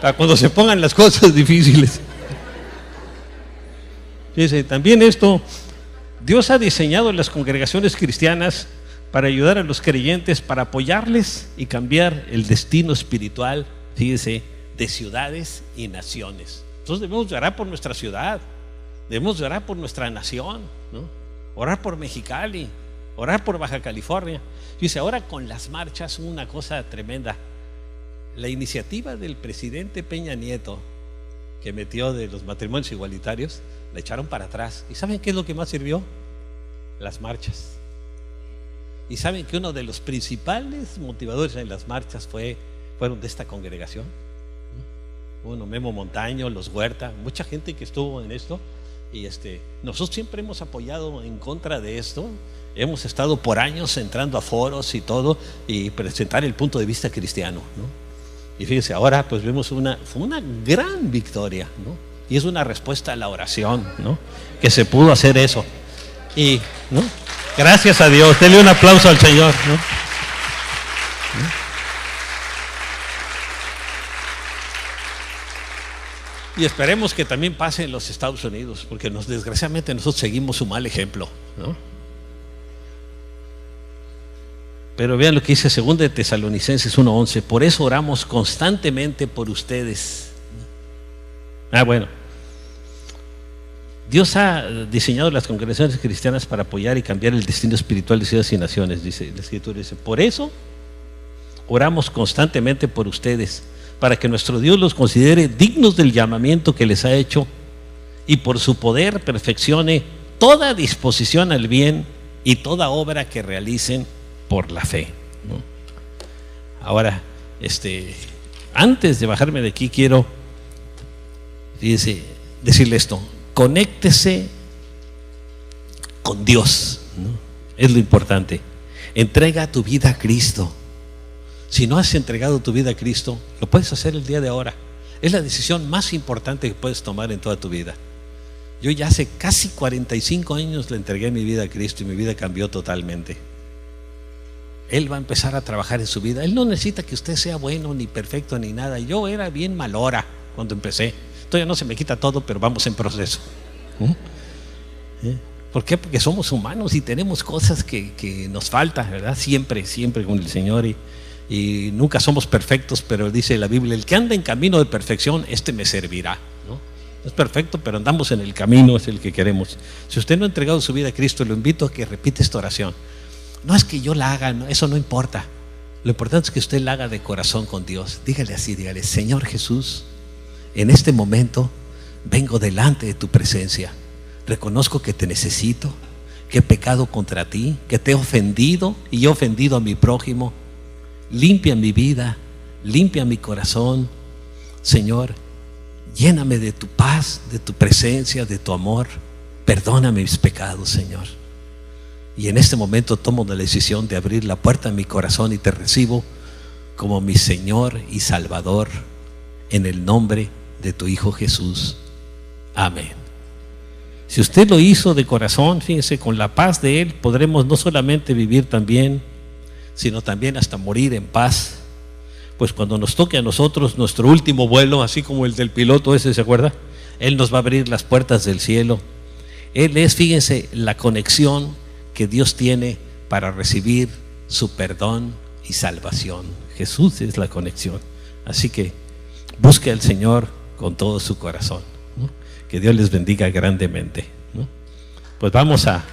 Para cuando se pongan las cosas difíciles. Fíjense, también esto, Dios ha diseñado las congregaciones cristianas para ayudar a los creyentes, para apoyarles y cambiar el destino espiritual, fíjese, de ciudades y naciones. Entonces debemos orar por nuestra ciudad, debemos orar por nuestra nación, ¿no? Orar por Mexicali, orar por Baja California. Fíjese, ahora con las marchas, una cosa tremenda. La iniciativa del presidente Peña Nieto, que metió de los matrimonios igualitarios, la echaron para atrás. ¿Y saben qué es lo que más sirvió? Las marchas. Y saben que uno de los principales motivadores en las marchas fueron de esta congregación. Bueno, Memo Montaño, los Huerta, mucha gente que estuvo en esto. Y nosotros siempre hemos apoyado en contra de esto. Hemos estado por años entrando a foros y todo y presentar el punto de vista cristiano, ¿no? Y fíjense, ahora pues vemos fue una gran victoria, ¿no? Y es una respuesta a la oración, ¿no? Que se pudo hacer eso. Y, ¿no? Gracias a Dios. Denle un aplauso al Señor, ¿no? Y esperemos que también pase en los Estados Unidos, porque desgraciadamente nosotros seguimos su mal ejemplo, ¿no? Pero vean lo que dice 2 de Tesalonicenses 1:11. Por eso oramos constantemente por ustedes. Bueno, Dios ha diseñado las congregaciones cristianas para apoyar y cambiar el destino espiritual de ciudades y naciones, dice la Escritura. Dice, por eso oramos constantemente por ustedes, para que nuestro Dios los considere dignos del llamamiento que les ha hecho y por su poder perfeccione toda disposición al bien y toda obra que realicen por la fe, ¿no? Ahora, antes de bajarme de aquí, quiero decirle esto: conéctese con Dios, ¿no? Es lo importante. Entrega tu vida a Cristo. Si no has entregado tu vida a Cristo, lo puedes hacer el día de ahora. Es la decisión más importante que puedes tomar en toda tu vida. Yo ya hace casi 45 años le entregué mi vida a Cristo y mi vida cambió totalmente. Él va a empezar a trabajar en su vida. Él no necesita que usted sea bueno, ni perfecto, ni nada. Yo era bien malora cuando empecé. Todavía no se me quita todo, pero vamos en proceso. ¿Por qué? Porque somos humanos y tenemos cosas que nos faltan, ¿verdad? Siempre con el Señor. Y nunca somos perfectos, pero dice la Biblia, el que anda en camino de perfección, me servirá, ¿no? No es perfecto, pero andamos en el camino, es el que queremos. Si usted no ha entregado su vida a Cristo, lo invito a que repita esta oración. No es que yo la haga, no, eso no importa. Lo importante es que usted la haga de corazón con Dios. Dígale así, dígale: Señor Jesús, en este momento vengo delante de tu presencia. Reconozco que te necesito, que he pecado contra ti, que te he ofendido y he ofendido a mi prójimo. Limpia mi vida, limpia mi corazón. Señor, lléname de tu paz, de tu presencia, de tu amor. Perdona mis pecados, Señor. Y en este momento tomo la decisión de abrir la puerta de mi corazón y te recibo como mi Señor y Salvador, en el nombre de tu Hijo Jesús. Amén. Si usted lo hizo de corazón, fíjense, con la paz de Él podremos no solamente vivir también, sino también hasta morir en paz. Pues cuando nos toque a nosotros nuestro último vuelo, así como el del piloto ese, ¿se acuerda? Él nos va a abrir las puertas del cielo. Él es, fíjense, la conexión que Dios tiene para recibir su perdón y salvación. Jesús es la conexión. Así que busque al Señor con todo su corazón, ¿no? Que Dios les bendiga grandemente, ¿no? Pues vamos a